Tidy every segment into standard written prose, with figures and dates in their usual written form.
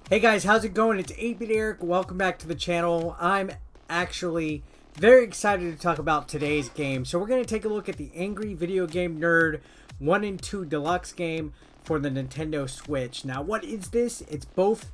Hey guys, how's it going? It's 8-Bit Eric. Welcome back to the channel. I'm actually very excited to talk about today's game. So we're going to take a look at the Angry Video Game Nerd 1 and 2 Deluxe game for the Nintendo Switch. Now, what is this? It's both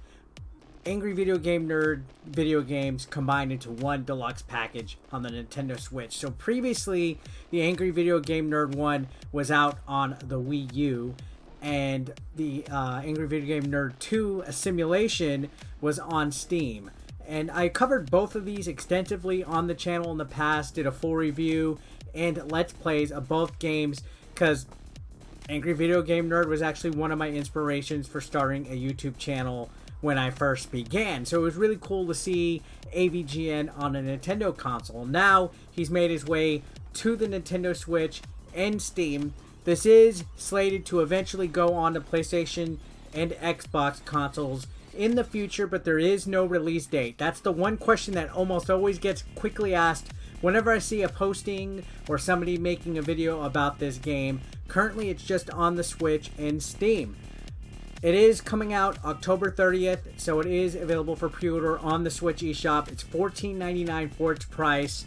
Angry Video Game Nerd video games combined into one deluxe package on the Nintendo Switch. So previously, the Angry Video Game Nerd 1 was out on the Wii U, and the Angry Video Game Nerd 2 Assimilation was on Steam. And I covered both of these extensively on the channel in the past, did a full review and Let's Plays of both games, because Angry Video Game Nerd was actually one of my inspirations for starting a YouTube channel when I first began. So it was really cool to see AVGN on a Nintendo console. Now he's made his way to the Nintendo Switch and Steam. This is slated to eventually go on to PlayStation and Xbox consoles in the future, but there is no release date. That's the one question that almost always gets quickly asked whenever I see a posting or somebody making a video about this game. Currently, it's just on the Switch and Steam. It is coming out October 30th, so it is available for pre-order on the Switch eShop. It's $14.99 for its price.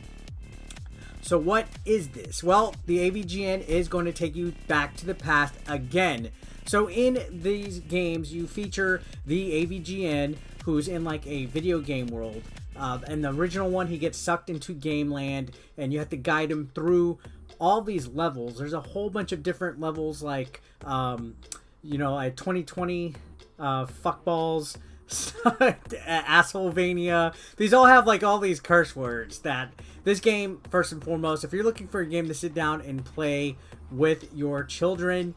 So what is this? Well, the AVGN is going to take you back to the past again. So in these games, you feature the AVGN, who's in like a video game world. In the original one, he gets sucked into Game Land, and you have to guide him through all these levels. There's a whole bunch of different levels, like, you know, 2020 fuckballs, Assholevania. These all have like all these curse words. That this game, first and foremost, if you're looking for a game to sit down and play with your children,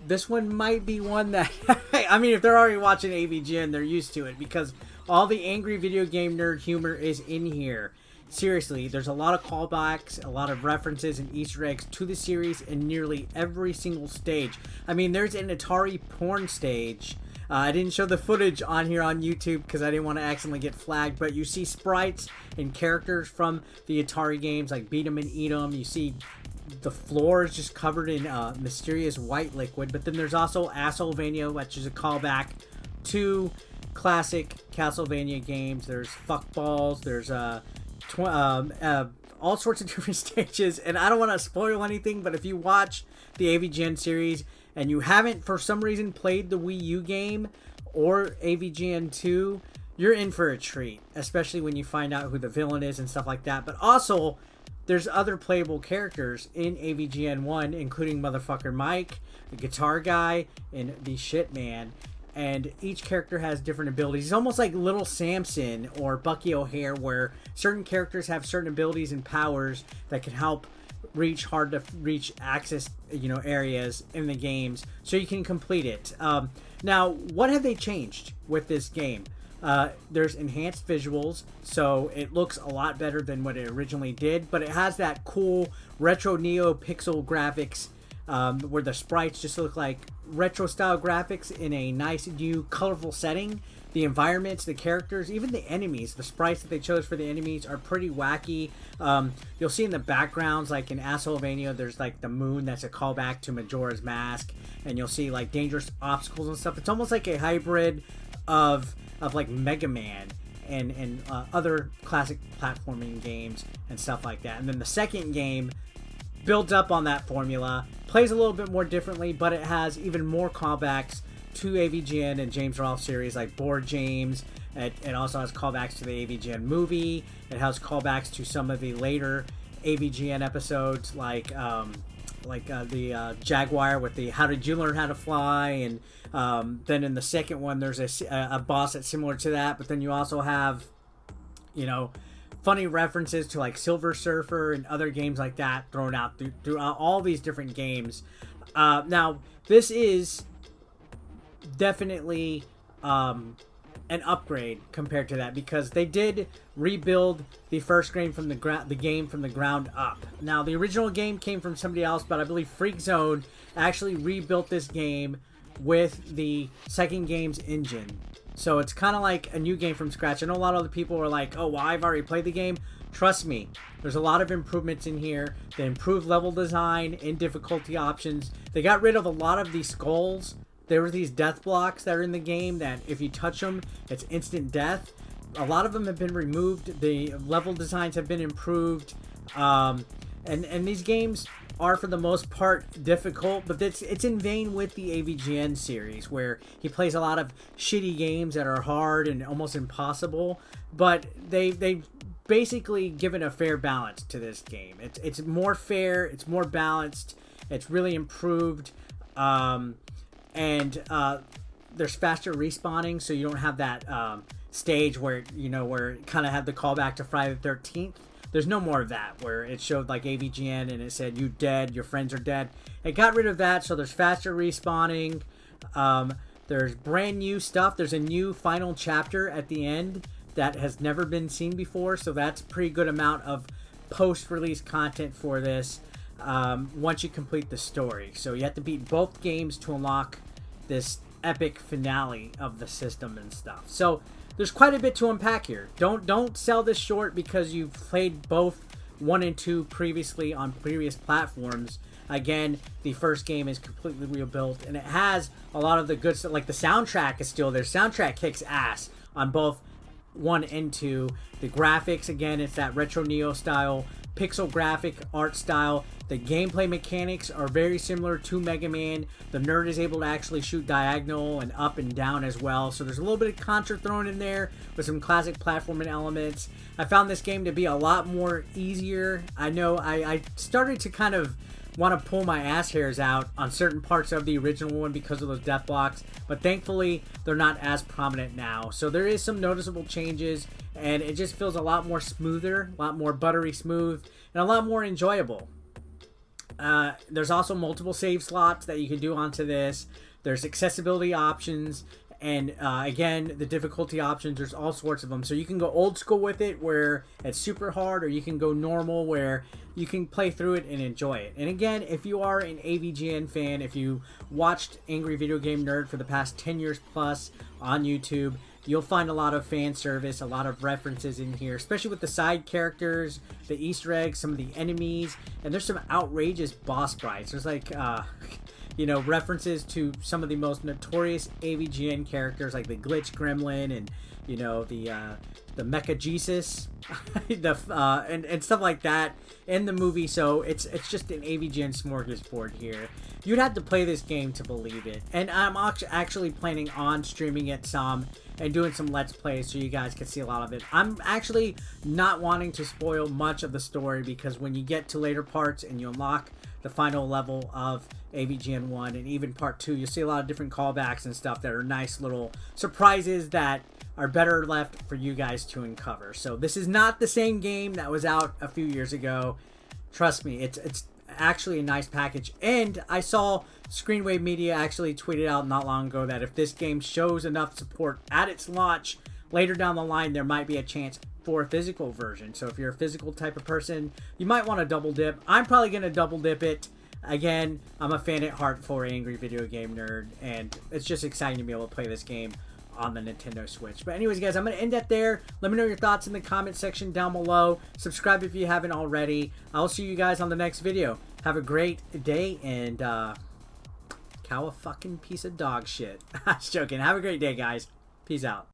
this one might be one that I mean, if they're already watching AVGN, they're used to it, because all the Angry Video Game Nerd humor is in here. Seriously, there's a lot of callbacks, a lot of references and Easter eggs to the series in nearly every single stage. I mean, there's an Atari porn stage. I didn't show the footage on here on YouTube because I didn't want to accidentally get flagged, but you see sprites and characters from the Atari games like Beat 'em and Eat 'em. You see the floor is just covered in mysterious white liquid, but then there's also Assholevania, which is a callback to classic Castlevania games. There's fuckballs, there's all sorts of different stages, and I don't want to spoil anything, but if you watch the AVGN series and you haven't for some reason played the Wii U game or AVGN 2, you're in for a treat, especially when you find out who the villain is and stuff like that. But also, there's other playable characters in AVGN 1, including Motherfucker Mike, the guitar guy, and the Shit Man. And each character has different abilities. It's almost like Little Samson or Bucky O'Hare, where certain characters have certain abilities and powers that can help reach hard to reach access, you know, areas in the games, so you can complete it. Now, what have they changed with this game? There's enhanced visuals, so it looks a lot better than what it originally did, but it has that cool retro neo pixel graphics, where the sprites just look like retro style graphics in a nice new colorful setting. The environments, the characters, even the enemies, the sprites that they chose for the enemies are pretty wacky. You'll see in the backgrounds, like in Assholevania, there's like the moon that's a callback to Majora's Mask, and you'll see like dangerous obstacles and stuff. It's almost like a hybrid of like Mega Man and other classic platforming games and stuff like that. And then the second game builds up on that formula, plays a little bit more differently, but it has even more callbacks to AVGN and James Rolfe series like Board James. It also has callbacks to the AVGN movie. It has callbacks to some of the later AVGN episodes, like the Jaguar with the How Did You Learn How to Fly, and then in the second one there's a boss that's similar to that, but then you also have, you know, funny references to like Silver Surfer and other games like that thrown out throughout all these different games. Now, this is definitely an upgrade compared to that, because they did rebuild the first game from the ground up. Now, the original game came from somebody else, but I believe Freak Zone actually rebuilt this game with the second game's engine. So it's kind of like a new game from scratch. I know a lot of other people are like, oh, well, I've already played the game. Trust me, there's a lot of improvements in here. They improved level design and difficulty options. They got rid of a lot of the skulls there were these death blocks that are in the game that if you touch them, it's instant death. A lot of them have been removed. The level designs have been improved. And these games are for the most part difficult, but it's in vein with the AVGN series, where he plays a lot of shitty games that are hard and almost impossible, but they've basically given a fair balance to this game. It's more fair, it's more balanced, it's really improved, and there's faster respawning, so you don't have that stage where, you know, where it kind of had the callback to Friday the 13th. There's no more of that, where it showed like AVGN and it said, you dead, your friends are dead. It got rid of that, so there's faster respawning. There's brand new stuff. There's a new final chapter at the end that has never been seen before, so that's a pretty good amount of post-release content for this once you complete the story. So you have to beat both games to unlock this epic finale of the system and stuff. So there's quite a bit to unpack here. Don't sell this short because you've played both 1 and 2 previously on previous platforms. Again, the first game is completely rebuilt, and it has a lot of the good stuff. Like the soundtrack is still there. Soundtrack kicks ass on both 1 and 2. The graphics, again, it's that retro neo style, pixel graphic art style. The gameplay mechanics are very similar to Mega Man. The nerd is able to actually shoot diagonal and up and down as well. So there's a little bit of Contra thrown in there with some classic platforming elements. I found this game to be a lot more easier. I know I started to kind of want to pull my ass hairs out on certain parts of the original one because of those death blocks, but thankfully they're not as prominent now. So there is some noticeable changes, and it just feels a lot more smoother, a lot more buttery smooth, and a lot more enjoyable. There's also multiple save slots that you can do onto this. There's accessibility options, and again, the difficulty options, there's all sorts of them. So you can go old school with it where it's super hard, or you can go normal where you can play through it and enjoy it. And again, if you are an AVGN fan, if you watched Angry Video Game Nerd for the past 10 years plus on YouTube, you'll find a lot of fan service, a lot of references in here, especially with the side characters, the Easter eggs, some of the enemies, and there's some outrageous boss fights. There's like, you know, references to some of the most notorious AVGN characters, like the Glitch Gremlin and, you know, the Mecha Jesus, and stuff like that in the movie. So it's just an AVGN smorgasbord here. You'd have to play this game to believe it. And I'm actually planning on streaming it some and doing some Let's Plays so you guys can see a lot of it. I'm actually not wanting to spoil much of the story, because when you get to later parts and you unlock the final level of AVGN 1 and even part 2, you'll see a lot of different callbacks and stuff that are nice little surprises that are better left for you guys to uncover. So this is not the same game that was out a few years ago. Trust me, it's actually a nice package. And I saw Screenwave Media actually tweeted out not long ago that if this game shows enough support at its launch, later down the line there might be a chance for a physical version. So if you're a physical type of person, you might want to double dip. I'm probably going to double dip it. Again, I'm a fan at heart for Angry Video Game Nerd, and it's just exciting to be able to play this game on the Nintendo Switch. But anyways, guys, I'm going to end that there. Let me know your thoughts in the comment section down below. Subscribe if you haven't already. I'll see you guys on the next video. Have a great day, and cow a fucking piece of dog shit. I was joking. Have a great day, guys. Peace out.